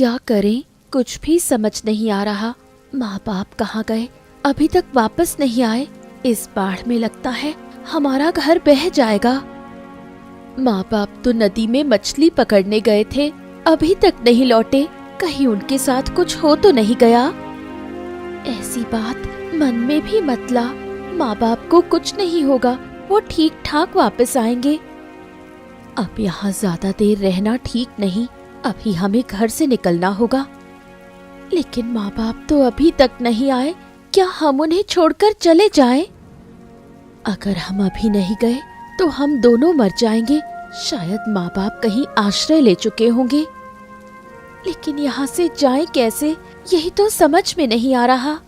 क्या करें, कुछ भी समझ नहीं आ रहा। माँ बाप कहाँ गए, अभी तक वापस नहीं आए। इस बाढ़ में लगता है हमारा घर बह जाएगा। माँ बाप तो नदी में मछली पकड़ने गए थे, अभी तक नहीं लौटे। कहीं उनके साथ कुछ हो तो नहीं गया। ऐसी बात मन में भी मत ला। माँ बाप को कुछ नहीं होगा, वो ठीक ठाक वापस आएंगे। अब यहाँ ज्यादा देर रहना ठीक नहीं, अभी हमें घर से निकलना होगा। लेकिन माँ बाप तो अभी तक नहीं आए, क्या हम उन्हें छोड़कर चले जाएं? अगर हम अभी नहीं गए तो हम दोनों मर जाएंगे। शायद माँ बाप कहीं आश्रय ले चुके होंगे, लेकिन यहाँ से जाएं कैसे, यही तो समझ में नहीं आ रहा।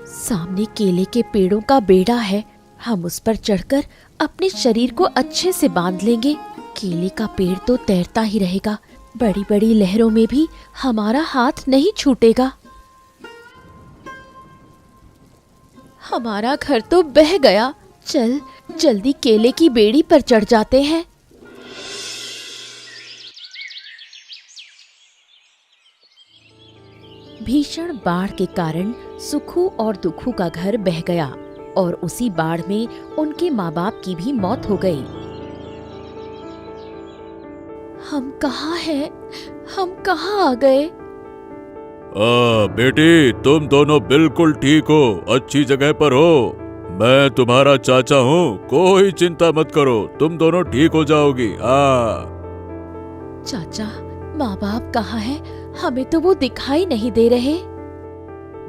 सामने केले के पेड़ों का बेड़ा है, हम उस पर चढ़कर अपने शरीर को अच्छे से बांध लेंगे। केले का पेड़ तो तैरता ही रहेगा, बड़ी बड़ी लहरों में भी हमारा हाथ नहीं छूटेगा। हमारा घर तो बह गया। चल जल्दी केले की बेड़ी पर चढ़ जाते हैं। भीषण बाढ़ के कारण सुखू और दुखू का घर बह गया और उसी बाढ़ में उनके माँ बाप की भी मौत हो गई। हम कहाँ हैं? हम कहाँ आ गए? बेटी, तुम दोनों बिल्कुल ठीक हो, अच्छी जगह पर हो। मैं तुम्हारा चाचा हूँ, कोई चिंता मत करो, तुम दोनों ठीक हो जाओगी। चाचा, माँ बाप कहाँ हैं? हमें तो वो दिखाई नहीं दे रहे।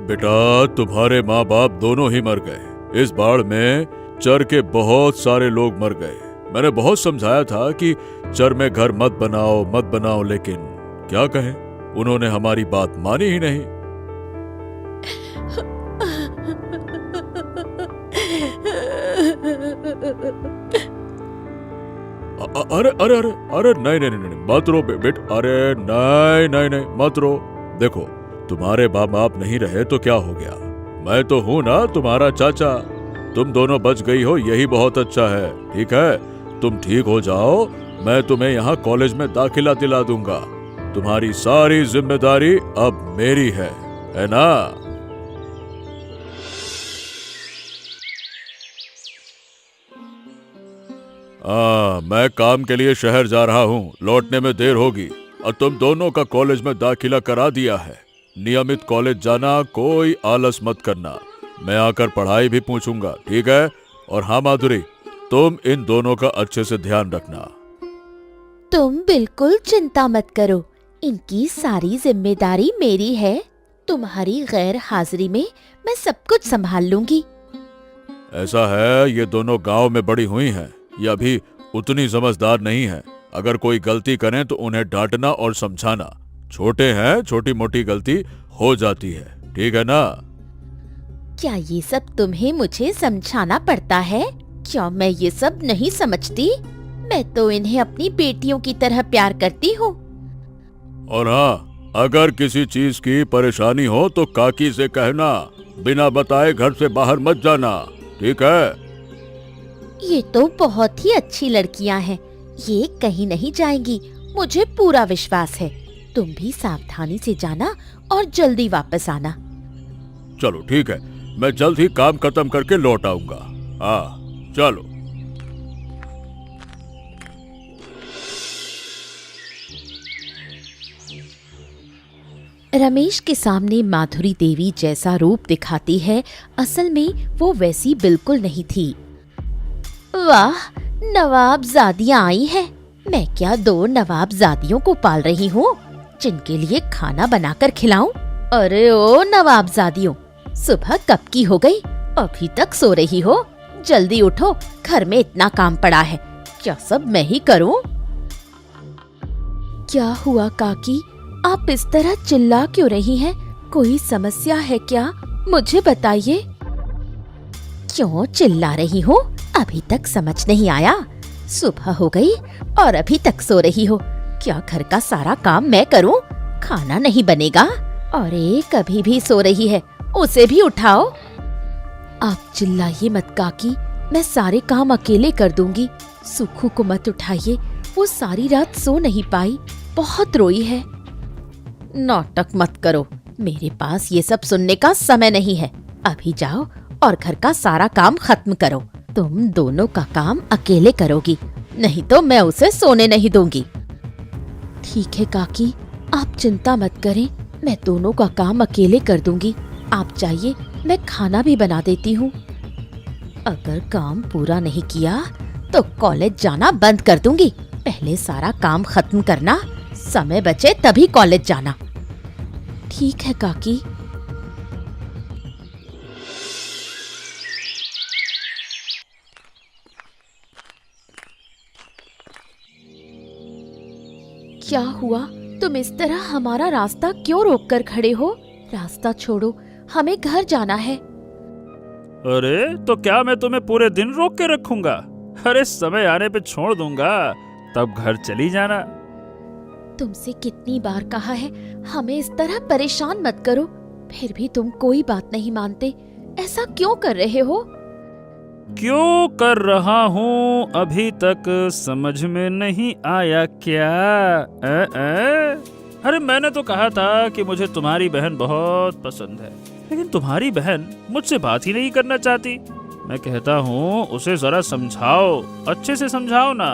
बेटा, तुम्हारे माँ बाप दोनों ही मर गए। इस बाढ़ में चर के बहुत सारे लोग मर गए। मैंने बहुत समझाया था कि चर में घर मत बनाओ, लेकिन क्या कहें, उन्होंने हमारी बात मानी ही नहीं। अरे अरे अरे अरे नहीं, मत रो बेट। अरे नहीं, मत रो। देखो, तुम्हारे बाप बाप नहीं रहे तो क्या हो गया, मैं तो हूं ना तुम्हारा चाचा। तुम दोनों बच गई हो, यही बहुत अच्छा है। ठीक है, तुम ठीक हो जाओ, मैं तुम्हें यहाँ कॉलेज में दाखिला दिला दूंगा। तुम्हारी सारी जिम्मेदारी अब मेरी है ना? मैं काम के लिए शहर जा रहा हूँ, लौटने में देर होगी। और तुम दोनों का कॉलेज में दाखिला करा दिया है। नियमित कॉलेज जाना, कोई आलस मत करना। मैं आकर पढ़ाई भी पूछूंगा, ठीक है? और हाँ माधुरी, तुम इन दोनों का अच्छे से ध्यान रखना। तुम बिल्कुल चिंता मत करो, इनकी सारी जिम्मेदारी मेरी है। तुम्हारी गैर हाजिरी में मैं सब कुछ संभाल लूंगी। ऐसा है, ये दोनों गांव में बड़ी हुई हैं, ये अभी उतनी समझदार नहीं है। अगर कोई गलती करें तो उन्हें डांटना और समझाना। छोटे हैं, छोटी मोटी गलती हो जाती है, ठीक है ना? क्या ये सब तुम्हें मुझे समझाना पड़ता है? क्या मैं ये सब नहीं समझती? मैं तो इन्हें अपनी बेटियों की तरह प्यार करती हूँ। और हाँ, अगर किसी चीज की परेशानी हो तो काकी से कहना, बिना बताए घर से बाहर मत जाना, ठीक है? ये तो बहुत ही अच्छी लड़कियां हैं, ये कहीं नहीं जाएंगी, मुझे पूरा विश्वास है। तुम भी सावधानी से जाना और जल्दी वापस आना। चलो ठीक है, मैं जल्द ही काम खत्म करके लौट आऊंगा। हाँ, चलो। रमेश के सामने माधुरी देवी जैसा रूप दिखाती है, असल में वो वैसी बिल्कुल नहीं थी। वाह, नवाबजादियां आई हैं। मैं क्या 2 नवाबजादियों को पाल रही हूँ जिनके लिए खाना बनाकर खिलाऊं? अरे ओ नवाबजादियों, सुबह कब की हो गई, अभी तक सो रही हो? जल्दी उठो, घर में इतना काम पड़ा है, क्या सब मैं ही करूं? क्या हुआ काकी, आप इस तरह चिल्ला क्यों रही हैं? कोई समस्या है क्या? मुझे बताइए। क्यों चिल्ला रही हो? अभी तक समझ नहीं आया? सुबह हो गई और अभी तक सो रही हो। क्या घर का सारा काम मैं करूं? खाना नहीं बनेगा? अरे कभी भी सो रही है, उसे भी उठाओ। आप चिल्लाइए मत काकी, मैं सारे काम अकेले कर दूंगी। सुखू को मत उठाइए, वो सारी रात सो नहीं पाई, बहुत रोई है। नाटक मत करो, मेरे पास ये सब सुनने का समय नहीं है। अभी जाओ और घर का सारा काम खत्म करो। तुम दोनों का काम अकेले करोगी, नहीं तो मैं उसे सोने नहीं दूंगी। ठीक है काकी, आप चिंता मत करें, मैं दोनों का काम अकेले कर दूंगी। आप जाइए, मैं खाना भी बना देती हूँ। अगर काम पूरा नहीं किया तो कॉलेज जाना बंद कर दूंगी। पहले सारा काम खत्म करना, समय बचे तभी कॉलेज जाना। ठीक है काकी। क्या हुआ? तुम इस तरह हमारा रास्ता क्यों रोक कर खड़े हो? रास्ता छोड़ो, हमें घर जाना है। अरे तो क्या मैं तुम्हें पूरे दिन रोक के रखूंगा? अरे समय आने पे छोड़ दूंगा, तब घर चली जाना। तुमसे कितनी बार कहा है हमें इस तरह परेशान मत करो, फिर भी तुम कोई बात नहीं मानते। ऐसा क्यों कर रहे हो? क्यों कर रहा हूँ अभी तक समझ में नहीं आया क्या? अरे मैंने तो कहा था कि मुझे तुम्हारी बहन बहुत पसंद है, लेकिन तुम्हारी बहन मुझसे बात ही नहीं करना चाहती। मैं कहता हूँ उसे जरा समझाओ, अच्छे से समझाओ ना।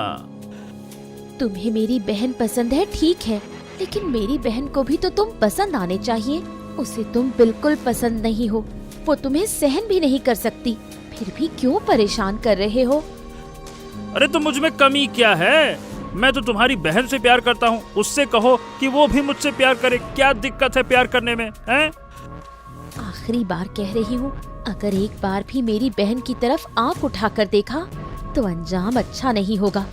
तुम्हें मेरी बहन पसंद है ठीक है, लेकिन मेरी बहन को भी तो तुम पसंद आने चाहिए। उसे तुम बिल्कुल पसंद नहीं हो, वो तुम्हें सहन भी नहीं कर सकती, फिर भी क्यों परेशान कर रहे हो? अरे तो मुझ में कमी क्या है? मैं तो तुम्हारी बहन से प्यार करता हूँ, उससे कहो कि वो भी मुझसे प्यार करे। क्या दिक्कत है प्यार करने में, हैं? आखिरी बार कह रही हूँ, अगर एक बार भी मेरी बहन की तरफ आंख उठाकर देखा तो अंजाम अच्छा नहीं होगा।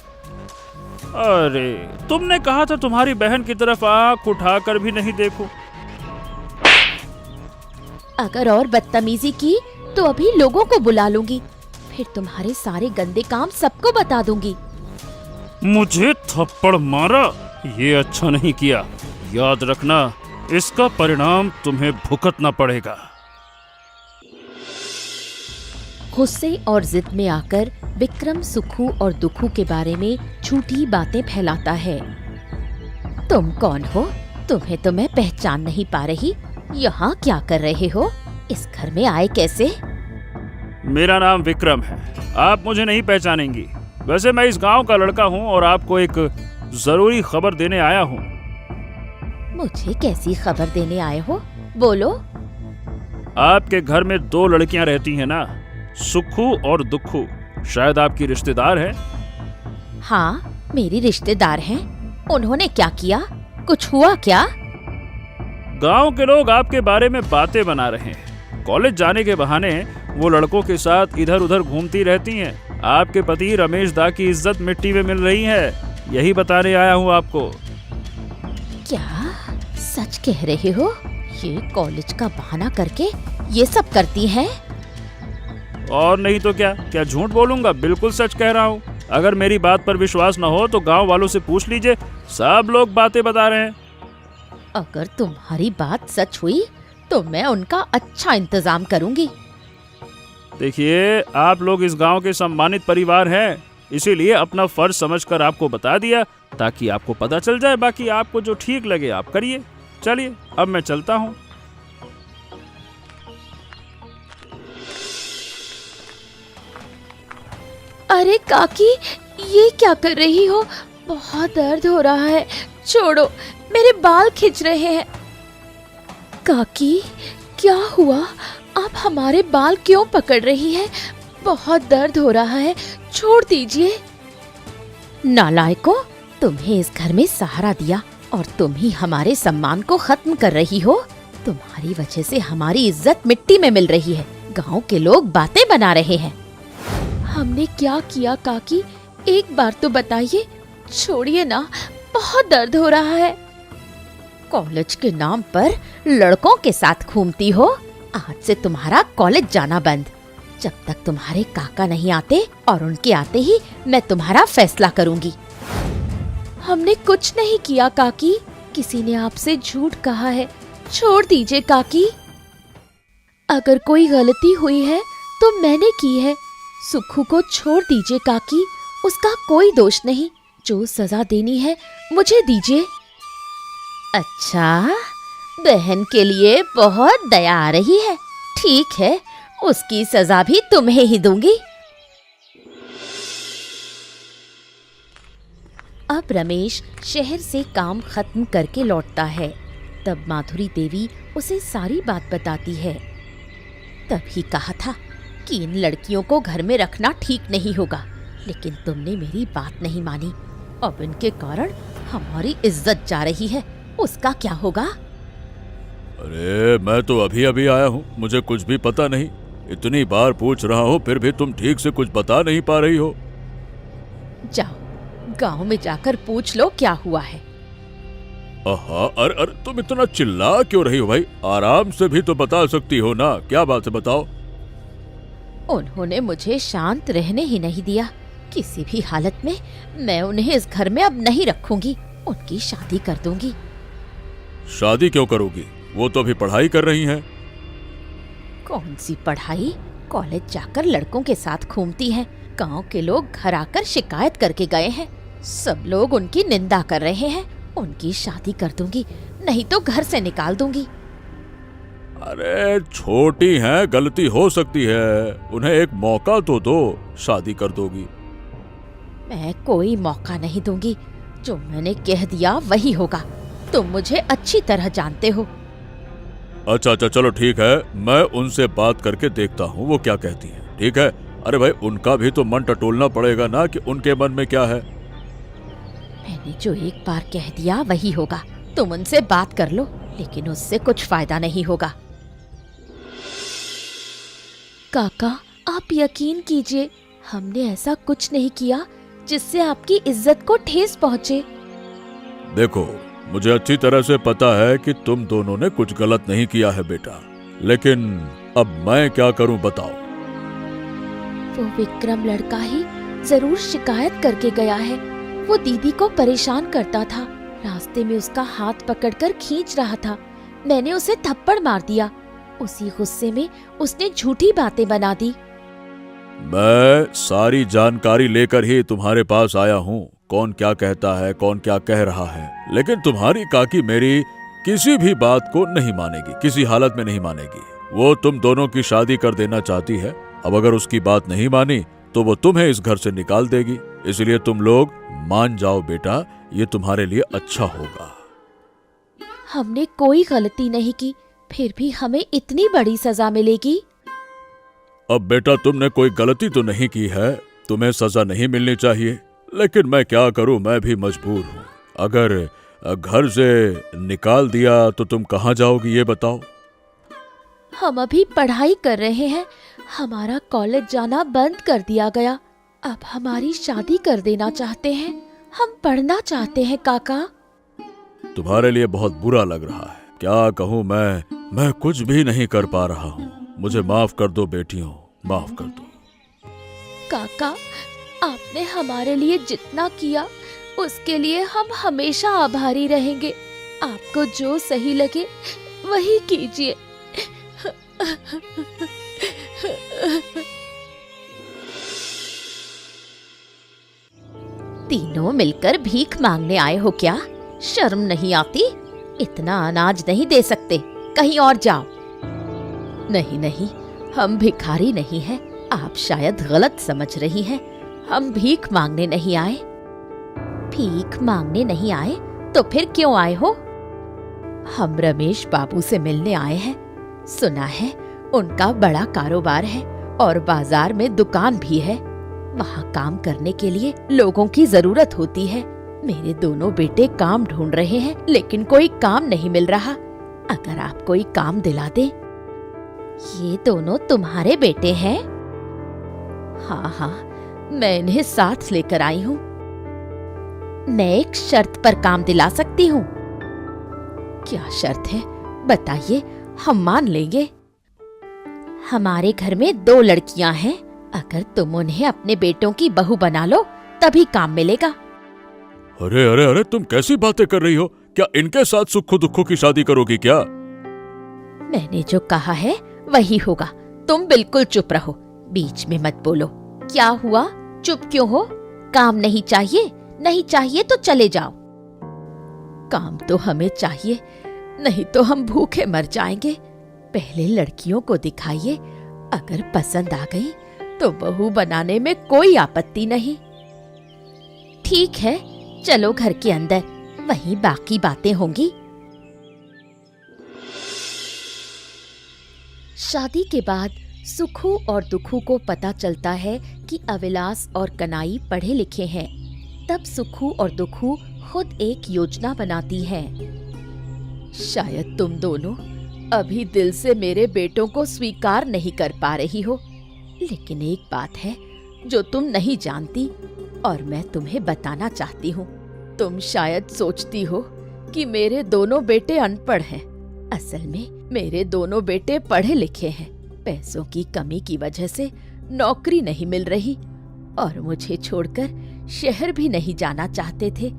अरे तुमने कहा था तुम्हारी बहन की तरफ आंख उठाकर भी नहीं देखूं। अगर और बदतमीजी की तो अभी लोगों को बुला लूंगी, फिर तुम्हारे सारे गंदे काम सबको बता दूंगी। मुझे थप्पड़ मारा, ये अच्छा नहीं किया। याद रखना, इसका परिणाम तुम्हें भुगतना पड़ेगा। गुस्से और जिद में आकर विक्रम सुखू और दुखू के बारे में झूठी बातें फैलाता है। तुम कौन हो? तुम्हें तो मैं पहचान नहीं पा रही। यहाँ क्या कर रहे हो? इस घर में आए कैसे? मेरा नाम विक्रम है, आप मुझे नहीं पहचानेंगी। वैसे मैं इस गांव का लड़का हूँ और आपको एक जरूरी खबर देने आया हूँ। मुझे कैसी खबर देने आए हो? बोलो। आपके घर में 2 लड़कियां रहती हैं ना, सुखू और दुखू, शायद आपकी रिश्तेदार है। हाँ, मेरी रिश्तेदार हैं। उन्होंने क्या किया? कुछ हुआ क्या? गांव के लोग आपके बारे में बातें बना रहे हैं। कॉलेज जाने के बहाने वो लड़कों के साथ इधर उधर घूमती रहती हैं। आपके पति रमेश दा की इज्जत मिट्टी में मिल रही है, यही बताने आया हूँ आपको। क्या सच कह रहे हो? ये कॉलेज का बहाना करके ये सब करती हैं? और नहीं तो क्या झूठ बोलूंगा? बिल्कुल सच कह रहा हूँ। अगर मेरी बात पर विश्वास न हो तो गांव वालों से पूछ लीजिए, सब लोग बातें बता रहे हैं। अगर तुम्हारी बात सच हुई तो मैं उनका अच्छा इंतजाम करूंगी। देखिए, आप लोग इस गांव के सम्मानित परिवार हैं, इसीलिए अपना फर्ज समझकर आपको बता दिया ताकि आपको पता चल जाए। बाकी आपको जो ठीक लगे आप करिए। चलिए अब मैं चलता हूँ। अरे काकी, ये क्या कर रही हो? बहुत दर्द हो रहा है, छोड़ो, मेरे बाल खिंच रहे हैं। काकी, क्या हुआ? आप हमारे बाल क्यों पकड़ रही हैं? बहुत दर्द हो रहा है, छोड़ दीजिए। नालायको, तुम्हें इस घर में सहारा दिया और तुम ही हमारे सम्मान को खत्म कर रही हो। तुम्हारी वजह से हमारी इज्जत मिट्टी में मिल रही है। गांव के लोग बातें बना रहे हैं। हमने क्या किया काकी? एक बार तो बताइए। छोड़िए ना, बहुत दर्द हो रहा है। कॉलेज के नाम पर लड़कों के साथ घूमती हो। आज से तुम्हारा कॉलेज जाना बंद, जब तक तुम्हारे काका नहीं आते, और उनके आते ही मैं तुम्हारा फैसला करूंगी। हमने कुछ नहीं किया काकी, किसी ने आपसे झूठ कहा है। छोड़ दीजिए काकी। अगर कोई गलती हुई है तो मैंने की है। सुखू को छोड़ दीजिए काकी, उसका कोई दोष नहीं। जो सजा देनी है मुझे दीजिए। अच्छा, बहन के लिए बहुत दया आ रही है। ठीक है, उसकी सजा भी तुम्हें ही दूंगी। अब रमेश शहर से काम खत्म करके लौटता है। तब माधुरी देवी उसे सारी बात बताती है। तभी कहा था कि इन लड़कियों को घर में रखना ठीक नहीं होगा, लेकिन तुमने मेरी बात नहीं मानी। अब इनके कारण हमारी इज्जत जा रही है, उसका क्या होगा? अरे मैं तो अभी अभी आया हूँ, मुझे कुछ भी पता नहीं। इतनी बार पूछ रहा हूँ फिर भी तुम ठीक से कुछ बता नहीं पा रही हो। जाओ गांव में जाकर पूछ लो क्या हुआ है। अरे अरे तुम इतना चिल्ला क्यों रही हो भाई? आराम से भी तो बता सकती हो ना, क्या बात है बताओ। उन्होंने मुझे शांत रहने ही नहीं दिया। किसी भी हालत में मैं उन्हें इस घर में अब नहीं रखूंगी, उनकी शादी कर दूंगी। शादी क्यों करोगी? वो तो अभी पढ़ाई कर रही हैं। कौन सी पढ़ाई? कॉलेज जाकर लड़कों के साथ घूमती हैं। गांव के लोग घर आकर शिकायत करके गए हैं। सब लोग उनकी निंदा कर रहे हैं। उनकी शादी कर दूंगी, नहीं तो घर से निकाल दूंगी। अरे छोटी हैं, गलती हो सकती है, उन्हें एक मौका तो दो, शादी कर दोगी। मैं कोई मौका नहीं दूंगी। जो मैंने कह दिया वही होगा। तुम मुझे अच्छी तरह जानते हो। अच्छा चलो ठीक है, मैं उनसे बात करके देखता हूँ वो क्या कहती हैं। ठीक है? अरे भाई उनका भी तो मन टटोलना पड़ेगा ना कि उनके मन में क्या है। मैंने जो एक बार कह दिया वही होगा। तुम उनसे बात कर लो, लेकिन उससे कुछ फायदा नहीं होगा। काका, आप यकीन कीजिए, हमने ऐसा कुछ नहीं किया जिससे आपकी इज्जत को ठेस पहुंचे। देखो, मुझे अच्छी तरह से पता है कि तुम दोनों ने कुछ गलत नहीं किया है बेटा, लेकिन अब मैं क्या करूं बताओ। वो विक्रम लड़का ही जरूर शिकायत करके गया है। वो दीदी को परेशान करता था। रास्ते में उसका हाथ पकड़कर खींच रहा था। मैंने उसे थप्पड़ मार दिया। उसी गुस्से में उसने झूठी बातें बना दी। मैं सारी जानकारी लेकर ही तुम्हारे पास आया हूँ, कौन क्या कहता है, कौन क्या कह रहा है। लेकिन तुम्हारी काकी मेरी किसी भी बात को नहीं मानेगी, किसी हालत में नहीं मानेगी। वो तुम दोनों की शादी कर देना चाहती है। अब अगर उसकी बात नहीं मानी तो वो तुम्हें इस घर से निकाल देगी। इसलिए तुम लोग मान जाओ बेटा, ये तुम्हारे लिए अच्छा होगा। हमने कोई गलती नहीं की, फिर भी हमें इतनी बड़ी सजा मिलेगी। अब बेटा तुमने कोई गलती तो नहीं की है, तुम्हें सजा नहीं मिलनी चाहिए, लेकिन मैं क्या करूं, मैं भी मजबूर हूं। अगर घर से निकाल दिया तो तुम कहां जाओगी ये बताओ। हम अभी पढ़ाई कर रहे हैं। हमारा कॉलेज जाना बंद कर दिया गया। अब हमारी शादी कर देना चाहते हैं। हम पढ़ना चाहते हैं काका। तुम्हारे लिए बहुत बुरा लग रहा है, क्या कहूं मैं कुछ भी नहीं कर पा रहा हूं। मुझे माफ कर दो बेटियों, माफ कर दो। काका, आपने हमारे लिए जितना किया उसके लिए हम हमेशा आभारी रहेंगे। आपको जो सही लगे वही कीजिए। तीनों मिलकर भीख मांगने आए हो क्या? शर्म नहीं आती? इतना अनाज नहीं दे सकते, कहीं और जाओ। नहीं नहीं, हम भिखारी नहीं हैं। आप शायद गलत समझ रही हैं। हम भीख मांगने नहीं आए। भीख मांगने नहीं आए तो फिर क्यों आए हो? हम रमेश बाबू से मिलने आए हैं। सुना है उनका बड़ा कारोबार है और बाजार में दुकान भी है। वहाँ काम करने के लिए लोगों की जरूरत होती है। मेरे दोनों बेटे काम ढूंढ रहे हैं, लेकिन कोई काम नहीं मिल रहा। अगर आप कोई काम दिला दे। ये दोनों तुम्हारे बेटे हैं? हाँ हाँ, मैं इन्हें साथ लेकर आई हूँ। मैं एक शर्त पर काम दिला सकती हूँ। क्या शर्त है बताइए, हम मान लेंगे। हमारे घर में 2 लड़कियां हैं। अगर तुम उन्हें अपने बेटों की बहू बना लो तभी काम मिलेगा। अरे अरे अरे, तुम कैसी बातें कर रही हो? क्या इनके साथ सुखो दुखों की शादी करोगी क्या? मैंने जो कहा है वही होगा। तुम बिल्कुल चुप रहो, बीच में मत बोलो। क्या हुआ, चुप क्यों हो? काम नहीं चाहिए? नहीं चाहिए तो चले जाओ। काम तो हमें चाहिए, नहीं तो हम भूखे मर जाएंगे। पहले लड़कियों को दिखाइए, अगर पसंद आ गई तो बहू बनाने में कोई आपत्ति नहीं। ठीक है, चलो घर के अंदर, वहीं बाकी बातें होंगी। शादी के बाद सुखू और दुखू को पता चलता है कि अविलास और कनाई पढ़े लिखे हैं। तब सुखू और दुखू खुद एक योजना बनाती हैं। शायद तुम दोनों अभी दिल से मेरे बेटों को स्वीकार नहीं कर पा रही हो, लेकिन एक बात है जो तुम नहीं जानती और मैं तुम्हें बताना चाहती हूँ। तुम शायद सोचती हो कि मेरे दोनों बेटे अनपढ़ हैं। असल में मेरे दोनों बेटे पढ़े लिखे हैं। पैसों की कमी की वजह से नौकरी नहीं मिल रही और मुझे छोड़कर शहर भी नहीं जाना चाहते थे,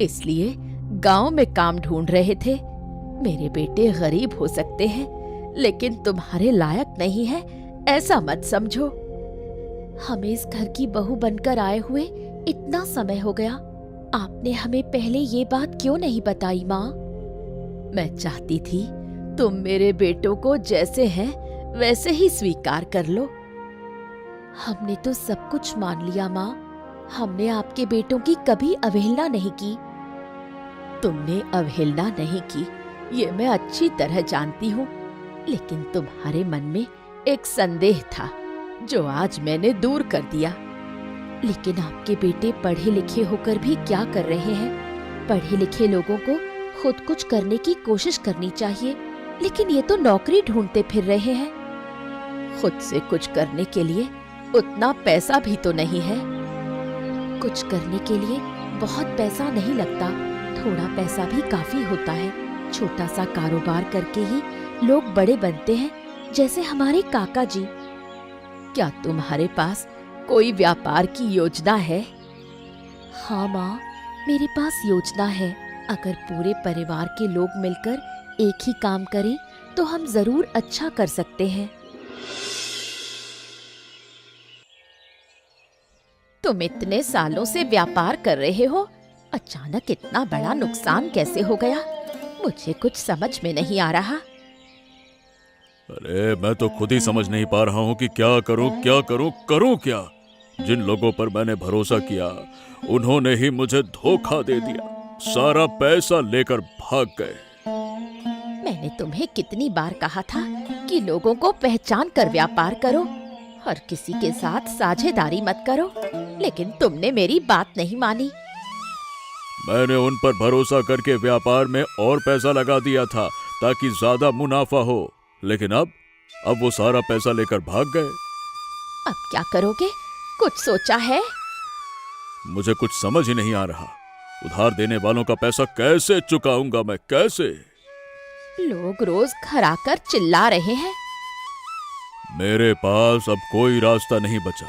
इसलिए गांव में काम ढूंढ रहे थे। मेरे बेटे गरीब हो सकते हैं, लेकिन तुम्हारे लायक नहीं है, ऐसा मत समझो। हमें इस घर की बहू बनकर आए हुए इतना समय हो गया, आपने हमें पहले ये बात क्यों नहीं बताई माँ? मैं चाहती थी तुम मेरे बेटों को जैसे हैं वैसे ही स्वीकार कर लो। हमने तो सब कुछ मान लिया माँ, हमने आपके बेटों की कभी अवहेलना नहीं की। तुमने अवहेलना नहीं की ये मैं अच्छी तरह जानती हूँ, लेकिन तुम्हारे मन में एक संदेह था जो आज मैंने दूर कर दिया। लेकिन आपके बेटे पढ़े लिखे होकर भी क्या कर रहे हैं? पढ़े लिखे लोगों को खुद कुछ करने की कोशिश करनी चाहिए, लेकिन ये तो नौकरी ढूंढते फिर रहे हैं। खुद से कुछ करने के लिए उतना पैसा भी तो नहीं है। कुछ करने के लिए बहुत पैसा नहीं लगता, थोड़ा पैसा भी काफी होता है। छोटा सा कारोबार करके ही लोग बड़े बनते हैं, जैसे हमारे काका जी। क्या तुम्हारे पास कोई व्यापार की योजना है? हाँ माँ, मेरे पास योजना है। अगर पूरे परिवार के लोग मिलकर एक ही काम करें तो हम जरूर अच्छा कर सकते हैं। तुम इतने सालों से व्यापार कर रहे हो, अचानक इतना बड़ा नुकसान कैसे हो गया? मुझे कुछ समझ में नहीं आ रहा। अरे मैं तो खुद ही समझ नहीं पा रहा हूँ कि क्या करूँ करूँ क्या। जिन लोगों पर मैंने भरोसा किया उन्होंने ही मुझे धोखा दे दिया, सारा पैसा लेकर भाग गए। मैंने तुम्हें कितनी बार कहा था कि लोगों को पहचान कर व्यापार करो, हर किसी के साथ साझेदारी मत करो, लेकिन तुमने मेरी बात नहीं मानी। मैंने उन पर भरोसा करके व्यापार में और पैसा लगा दिया था ताकि ज्यादा मुनाफा हो, लेकिन अब वो सारा पैसा लेकर भाग गए। अब क्या करोगे? कुछ सोचा है? मुझे कुछ समझ ही नहीं आ रहा। उधार देने वालों का पैसा कैसे चुकाऊंगा मैं, कैसे? लोग रोज घर आकर चिल्ला रहे हैं। मेरे पास अब कोई रास्ता नहीं बचा।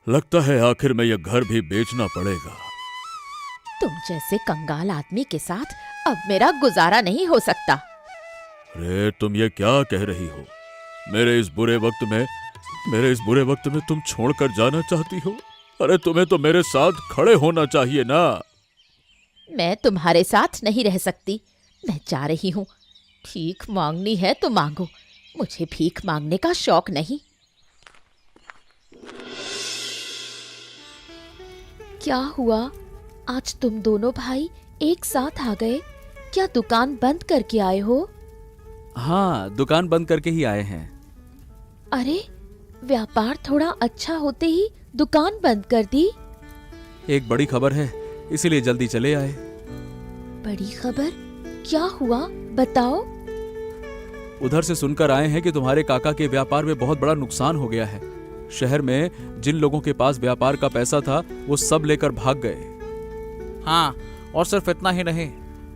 लगता है आखिर में यह घर भी बेचना पड़ेगा। तुम जैसे कंगाल आदमी के साथ अब मेरा गुजारा नहीं हो सकता। अरे तुम ये क्या कह रही हो? मेरे इस बुरे वक्त में तुम छोड़कर जाना चाहती हो? अरे तुम्हें तो मेरे साथ खड़े होना चाहिए ना। मैं तुम्हारे साथ नहीं रह सकती, मैं जा रही हूँ। भीख मांगनी है तो मांगो, मुझे भीख मांगने का शौक नहीं। क्या हुआ? आज तुम दोनों भाई एक साथ आ गए? क्या दुकान बंद करके आए हो? हाँ, दुकान बंद करके ही आए हैं। अरे, व्यापार थोड़ा अच्छा होते ही दुकान बंद कर दी। एक बड़ी खबर है, इसीलिए जल्दी चले आए। बड़ी खबर? क्या हुआ, बताओ। उधर से सुनकर आए हैं कि तुम्हारे काका के व्यापार में बहुत बड़ा नुकसान हो गया है। शहर में जिन लोगों के पास व्यापार का पैसा था वो सब लेकर भाग गए। हाँ, और सिर्फ इतना ही नहीं,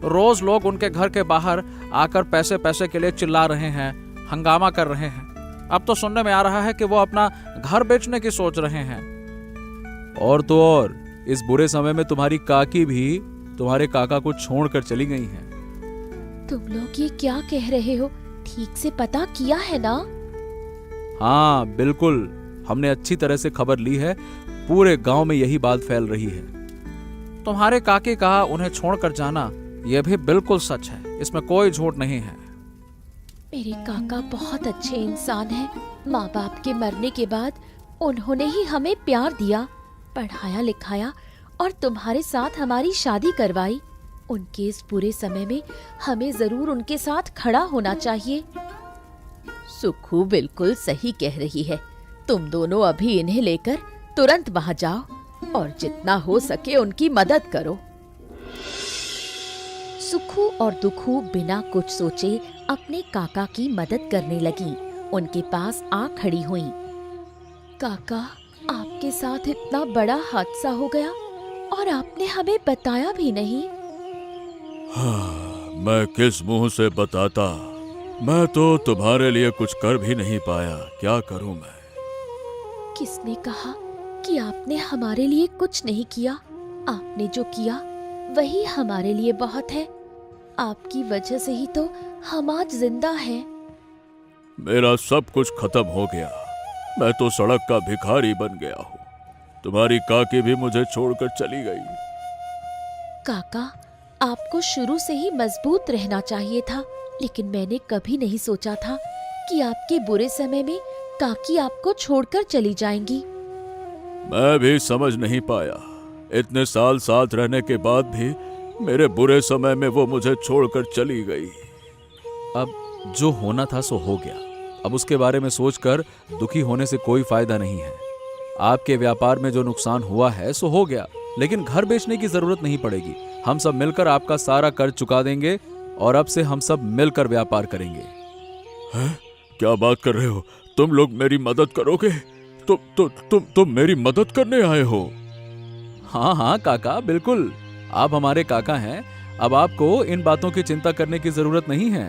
रोज लोग उनके घर के बाहर आकर पैसे के लिए चिल्ला रहे हैं, हंगामा कर रहे हैं। अब तो सुनने में आ रहा है कि वो अपना घर बेचने की सोच रहे हैं। और तो और, इस बुरे समय में तुम्हारी काकी भी तुम्हारे काका को छोड़कर चली गई हैं। तुम लोग ये क्या कह रहे हो? ठीक से पता किया है ना? हाँ बिल्कुल, हमने अच्छी तरह से खबर ली है। पूरे गांव में यही बात फैल रही है। तुम्हारे काके का उन्हें छोड़कर जाना यह भी बिल्कुल सच है, इसमें कोई झूठ नहीं है। मेरे काका बहुत अच्छे इंसान हैं। माँ बाप के मरने के बाद उन्होंने ही हमें प्यार दिया, पढ़ाया लिखाया और तुम्हारे साथ हमारी शादी करवाई। उनके इस बुरे समय में हमें जरूर उनके साथ खड़ा होना चाहिए। सुखू बिल्कुल सही कह रही है। तुम दोनों अभी इन्हें लेकर तुरंत वहां जाओ और जितना हो सके उनकी मदद करो। सुखू और दुखू बिना कुछ सोचे अपने काका की मदद करने लगी। उनके पास आ खड़ी हुई। काका, आपके साथ इतना बड़ा हादसा हो गया और आपने हमें बताया भी नहीं। हाँ, मैं किस मुंह से बताता। मैं तो तुम्हारे लिए कुछ कर भी नहीं पाया, क्या करूं मैं। किसने कहा कि आपने हमारे लिए कुछ नहीं किया? आपने जो किया वही हमारे लिए बहुत है। आपकी वजह से ही तो हम आज जिंदा हैं। मेरा सब कुछ खत्म हो गया। मैं तो सड़क का भिखारी बन गया हूँ। तुम्हारी काकी भी मुझे छोड़कर चली गई। काका, आपको शुरू से ही मजबूत रहना चाहिए था, लेकिन मैंने कभी नहीं सोचा था कि आपके बुरे समय में काकी आपको छोड़कर चली जाएंगी। मैं भी समझ नहीं पाया। इतने साल साथ रहने के बाद भी मेरे बुरे समय में वो मुझे छोड़कर चली गई। अब जो होना था सो हो गया। अब उसके बारे में सोचकर दुखी होने से कोई फायदा नहीं है। आपके व्यापार में जो नुकसान हुआ है सो हो गया, लेकिन घर बेचने की जरूरत नहीं पड़ेगी। हम सब मिलकर आपका सारा कर्ज चुका देंगे और अब से हम सब मिलकर व्यापार करेंगे। हैं? क्या बात कर रहे हो? तुम लोग मेरी मदद करोगे? तुम मेरी मदद करने आए हो? हाँ हाँ काका, बिल्कुल। आप हमारे काका हैं। अब आपको इन बातों की चिंता करने की जरूरत नहीं है।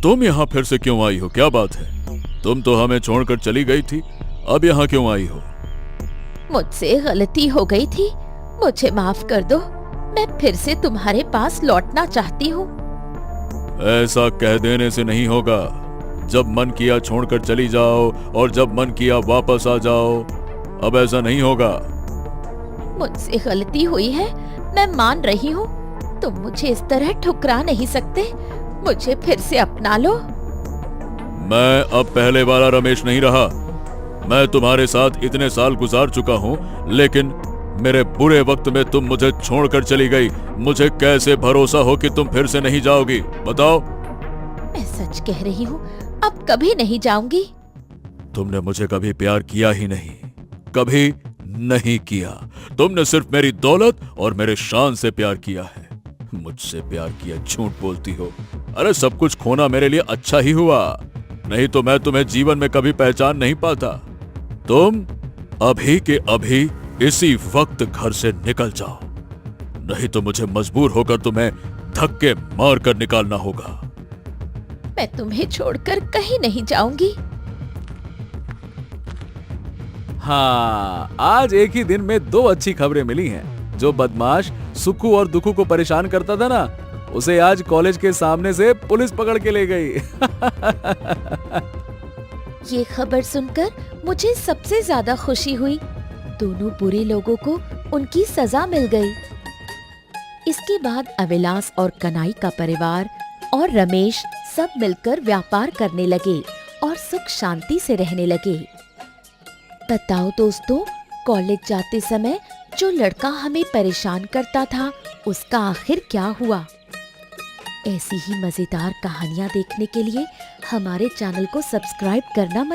तुम यहाँ फिर से क्यों आई हो? क्या बात है? तुम तो हमें छोड़कर चली गई थी, अब यहाँ क्यों आई हो? मुझसे गलती हो गई थी, मुझे माफ कर दो। मैं फिर से तुम्हारे पास लौटना चाहती हूँ। ऐसा कह देने से नहीं होगा। जब मन किया छोड़कर चली जाओ और जब मन किया वापस आ जाओ। अब ऐसा नहीं होगा। मुझसे गलती हुई है, मैं मान रही हूँ। तुम मुझे इस तरह ठुकरा नहीं सकते। मुझे फिर से अपना लो। मैं अब पहले वाला रमेश नहीं रहा। मैं तुम्हारे साथ इतने साल गुजार चुका हूँ, लेकिन मेरे बुरे वक्त में तुम मुझे छोड़कर चली गई। मुझे कैसे भरोसा हो कि तुम फिर से नहीं जाओगी? बताओ। मैं सच कह रही हूँ, अब कभी नहीं जाऊंगी। तुमने मुझे कभी प्यार किया ही नहीं, कभी नहीं किया। तुमने सिर्फ मेरी दौलत और मेरे शान से प्यार किया है। मुझसे प्यार किया, झूठ बोलती हो। अरे सब कुछ खोना मेरे लिए अच्छा ही हुआ, नहीं तो मैं तुम्हें जीवन में कभी पहचान नहीं पाता। तुम अभी के अभी इसी वक्त घर से निकल जाओ, नहीं तो मुझे मजबूर होकर तुम्हें धक्के मार कर निकालना होगा। मैं तुम्हें छोड़कर कहीं नहीं जाऊंगी। हाँ, आज एक ही दिन में दो अच्छी खबरें मिली हैं। जो बदमाश सुखू और दुखू को परेशान करता था ना, उसे आज कॉलेज के सामने से पुलिस पकड़ के ले गई। ये खबर सुनकर मुझे सबसे ज्यादा खुशी हुई। दोनों बुरे लोगों को उनकी सजा मिल गई। इसके बाद अविलास और कनाई का परिवार और रमेश सब मिलकर व्यापार करने लगे और सुख शांति से रहने लगे। बताओ दोस्तों, कॉलेज जाते समय जो लड़का हमें परेशान करता था, उसका आखिर क्या हुआ? ऐसी ही मजेदार कहानियां देखने के लिए हमारे चैनल को सब्सक्राइब करना मत